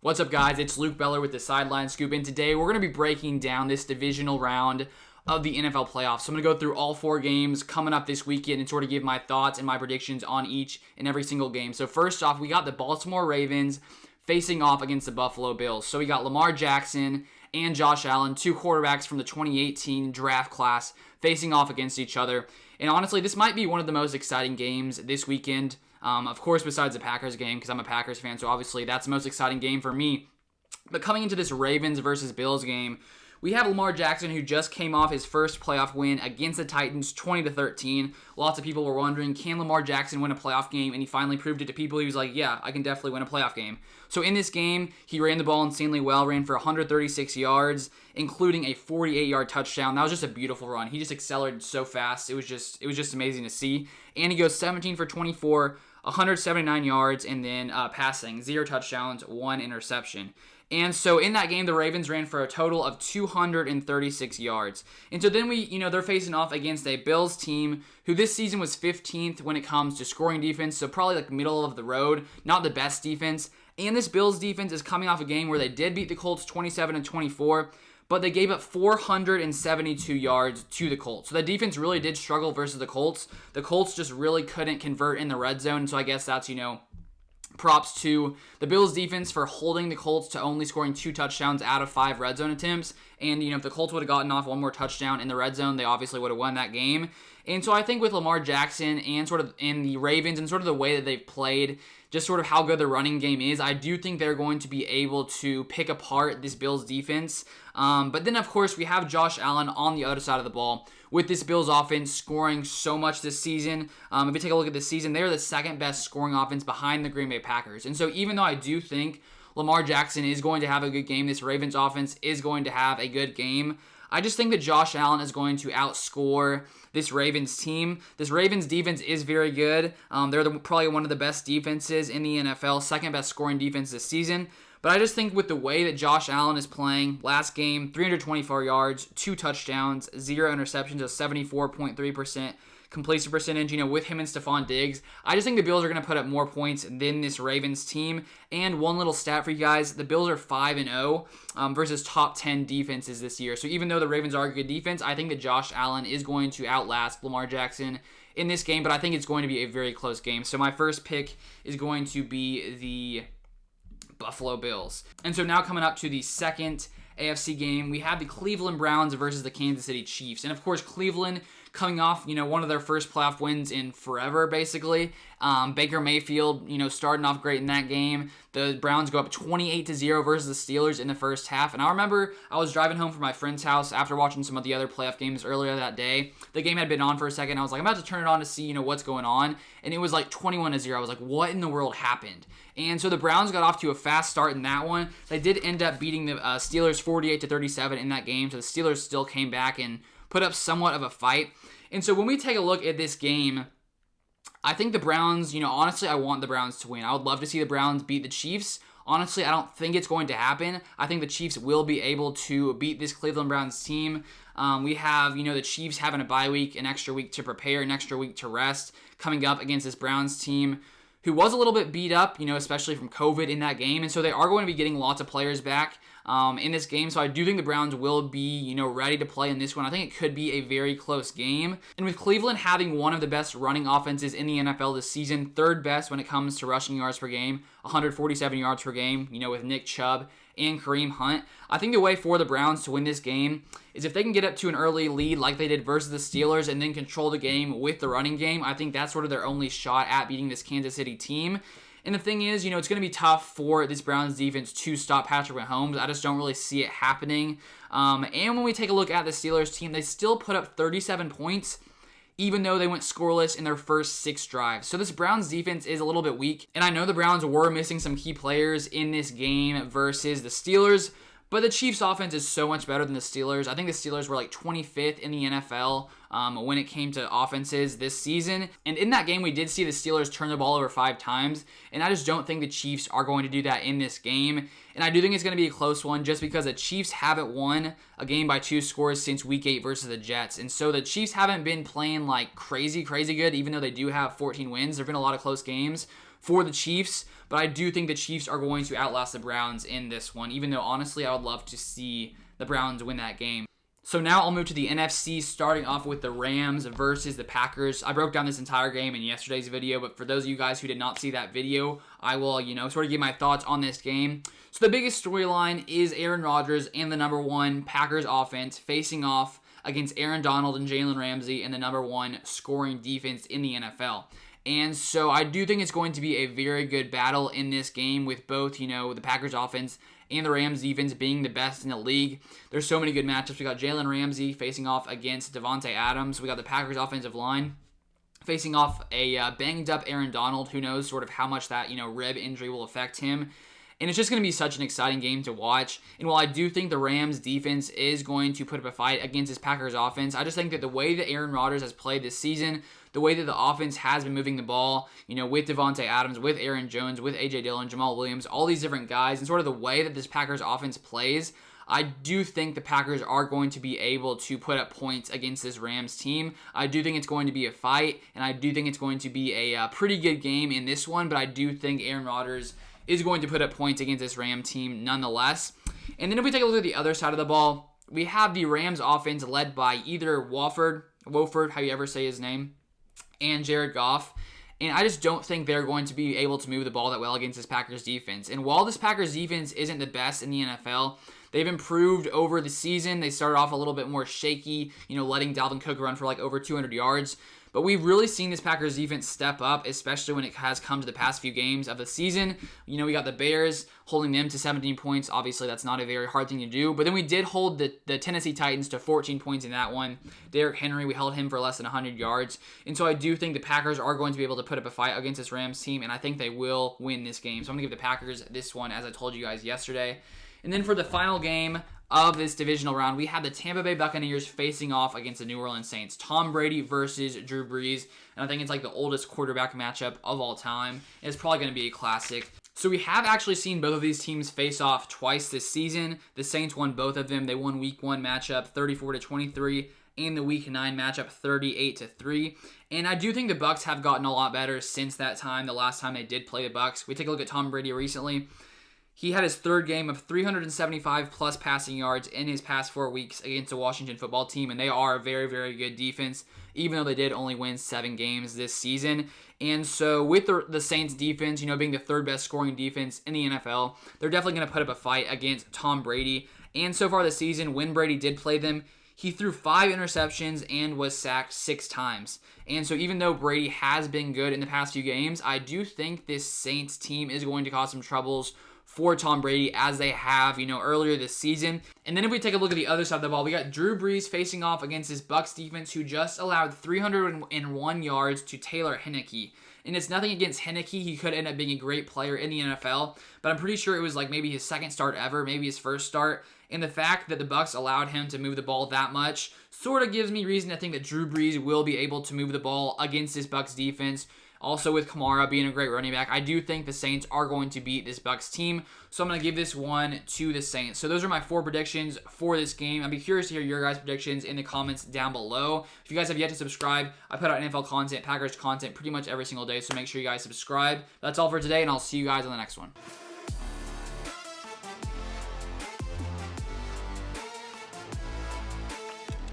What's up, guys? It's Luke Beller with the Sideline Scoop, and today we're going to be breaking down this divisional round of the NFL playoffs. So I'm going to go through all 4 games coming up this weekend and sort of give my thoughts and my predictions on each and every single game. So first off, we got the Baltimore Ravens facing off against the Buffalo Bills. So we got Lamar Jackson and Josh Allen, 2 quarterbacks from the 2018 draft class, facing off against each other. And honestly, this might be one of the most exciting games this weekend. Of course, besides the Packers game, because I'm a Packers fan, so obviously that's the most exciting game for me. But coming into this Ravens versus Bills game, we have Lamar Jackson, who just came off his first playoff win against the Titans, 20-13. Lots of people were wondering, can Lamar Jackson win a playoff game? And he finally proved it to people. He was like, yeah, I can definitely win a playoff game. So in this game, he ran the ball insanely well, ran for 136 yards, including a 48-yard touchdown. That was just a beautiful run. He just accelerated so fast. It was just amazing to see. And he goes 17 for 24, 179 yards, and then passing, 0 touchdowns, 1 interception. And so in that game, the Ravens ran for a total of 236 yards. And so then they're facing off against a Bills team who this season was 15th when it comes to scoring defense, so probably like middle of the road, not the best defense. And this Bills defense is coming off a game where they did beat the Colts 27-24, but they gave up 472 yards to the Colts. So the defense really did struggle versus the Colts. The Colts just really couldn't convert in the red zone, so I guess that's, props to the Bills defense for holding the Colts to only scoring 2 touchdowns out of 5 red zone attempts. And, if the Colts would have gotten off 1 more touchdown in the red zone, they obviously would have won that game. And so I think with Lamar Jackson and sort of in the Ravens and sort of the way that they've played, just sort of how good the running game is, I do think they're going to be able to pick apart this Bills defense. But then, of course, we have Josh Allen on the other side of the ball with this Bills offense scoring so much this season. If you take a look at this season, they're the second best scoring offense behind the Green Bay Packers. And so even though I do think Lamar Jackson is going to have a good game, this Ravens offense is going to have a good game, I just think that Josh Allen is going to outscore this Ravens team. This Ravens defense is very good. They're probably one of the best defenses in the NFL, second best scoring defense this season. But I just think with the way that Josh Allen is playing, last game, 324 yards, 2 touchdowns, 0 interceptions, a 74.3% completion percentage, with him and Stephon Diggs, I just think the Bills are going to put up more points than this Ravens team. And one little stat for you guys, the Bills are 5-0 versus top 10 defenses this year. So even though the Ravens are a good defense, I think that Josh Allen is going to outlast Lamar Jackson in this game, but I think it's going to be a very close game. So my first pick is going to be the Buffalo Bills. And so now coming up to the second AFC game, we have the Cleveland Browns versus the Kansas City Chiefs. And of course, Cleveland coming off, one of their first playoff wins in forever, basically. Baker Mayfield, starting off great in that game. The Browns go up 28-0 versus the Steelers in the first half. And I remember I was driving home from my friend's house after watching some of the other playoff games earlier that day. The game had been on for a second. I was like, I'm about to turn it on to see, what's going on. And it was like 21-0. I was like, what in the world happened? And so the Browns got off to a fast start in that one. They did end up beating the Steelers 48-37 in that game. So the Steelers still came back and put up somewhat of a fight. And so when we take a look at this game, I think the Browns, honestly, I want the Browns to win. I would love to see the Browns beat the Chiefs. Honestly, I don't think it's going to happen. I think the Chiefs will be able to beat this Cleveland Browns team. We have, the Chiefs having a bye week, an extra week to prepare, an extra week to rest, coming up against this Browns team who was a little bit beat up, especially from COVID in that game. And so they are going to be getting lots of players back in this game. So I do think the Browns will be, ready to play in this one. I think it could be a very close game. And with Cleveland having one of the best running offenses in the NFL this season, 3rd best when it comes to rushing yards per game, 147 yards per game, with Nick Chubb and Kareem Hunt, I think the way for the Browns to win this game is if they can get up to an early lead like they did versus the Steelers and then control the game with the running game. I think that's sort of their only shot at beating this Kansas City team. And the thing is, it's going to be tough for this Browns defense to stop Patrick Mahomes. I just don't really see it happening. And when we take a look at the Steelers team, they still put up 37 points, even though they went scoreless in their first 6 drives. So this Browns defense is a little bit weak. And I know the Browns were missing some key players in this game versus the Steelers, but the Chiefs' offense is so much better than the Steelers. I think the Steelers were like 25th in the NFL when it came to offenses this season. And in that game, we did see the Steelers turn the ball over 5 times. And I just don't think the Chiefs are going to do that in this game. And I do think it's going to be a close one just because the Chiefs haven't won a game by 2 scores since Week 8 versus the Jets. And so the Chiefs haven't been playing like crazy good, even though they do have 14 wins. There have been a lot of close games. for the Chiefs, but I do think the Chiefs are going to outlast the Browns in this one, even though honestly I would love to see the Browns win that game. So now I'll move to the NFC, starting off with the Rams versus the Packers. I broke down this entire game in yesterday's video, but for those of you guys who did not see that video, I will, sort of give my thoughts on this game. So the biggest storyline is Aaron Rodgers and the number 1 Packers offense facing off against Aaron Donald and Jalen Ramsey and the number 1 scoring defense in the NFL. And so I do think it's going to be a very good battle in this game with both, the Packers offense and the Rams defense being the best in the league. There's so many good matchups. We got Jalen Ramsey facing off against Devontae Adams. We got the Packers offensive line facing off a banged up Aaron Donald. Who knows sort of how much that, rib injury will affect him. And it's just going to be such an exciting game to watch. And while I do think the Rams defense is going to put up a fight against this Packers offense, I just think that the way that Aaron Rodgers has played this season, the way that the offense has been moving the ball, with Devontae Adams, with Aaron Jones, with A.J. Dillon, Jamal Williams, all these different guys, and sort of the way that this Packers offense plays, I do think the Packers are going to be able to put up points against this Rams team. I do think it's going to be a fight, and I do think it's going to be a pretty good game in this one, but I do think Aaron Rodgers is going to put up points against this Ram team nonetheless. And then if we take a look at the other side of the ball, we have the Rams offense led by either Wolford, how you ever say his name, and Jared Goff. And I just don't think they're going to be able to move the ball that well against this Packers defense. And while this Packers defense isn't the best in the NFL, they've improved over the season. They started off a little bit more shaky, letting Dalvin Cook run for like over 200 yards. But we've really seen this Packers defense step up, especially when it has come to the past few games of the season. We got the Bears holding them to 17 points. Obviously, that's not a very hard thing to do. But then we did hold the Tennessee Titans to 14 points in that one. Derrick Henry, we held him for less than 100 yards. And so I do think the Packers are going to be able to put up a fight against this Rams team, and I think they will win this game. So I'm going to give the Packers this one, as I told you guys yesterday. And then for the final game of this divisional round, we have the Tampa Bay Buccaneers facing off against the New Orleans Saints. Tom Brady versus Drew Brees. And I think it's like the oldest quarterback matchup of all time. It's probably going to be a classic. So we have actually seen both of these teams face off twice this season. The Saints won both of them. They won Week 1 matchup 34-23. And the Week 9 matchup 38-3. And I do think the Bucs have gotten a lot better since that time, the last time they did play the Bucs. We take a look at Tom Brady recently. He had his third game of 375 plus passing yards in his past 4 weeks against the Washington football team, and they are a very, very good defense, even though they did only win 7 games this season. And so with the Saints defense, being the third best scoring defense in the NFL, they're definitely going to put up a fight against Tom Brady. And so far this season, when Brady did play them, he threw 5 interceptions and was sacked 6 times. And so even though Brady has been good in the past few games, I do think this Saints team is going to cause some troubles for Tom Brady as they have, earlier this season. And then if we take a look at the other side of the ball, we got Drew Brees facing off against this Bucs defense who just allowed 301 yards to Taylor Heinicke. And it's nothing against Heinicke. He could end up being a great player in the NFL, but I'm pretty sure it was like maybe his second start ever, maybe his first start. And the fact that the Bucs allowed him to move the ball that much sort of gives me reason to think that Drew Brees will be able to move the ball against this Bucs defense. Also with Kamara being a great running back, I do think the Saints are going to beat this Bucs team. So I'm going to give this one to the Saints. So those are my 4 predictions for this game. I'd be curious to hear your guys' predictions in the comments down below. If you guys have yet to subscribe, I put out NFL content, Packers content pretty much every single day. So make sure you guys subscribe. That's all for today, and I'll see you guys on the next one.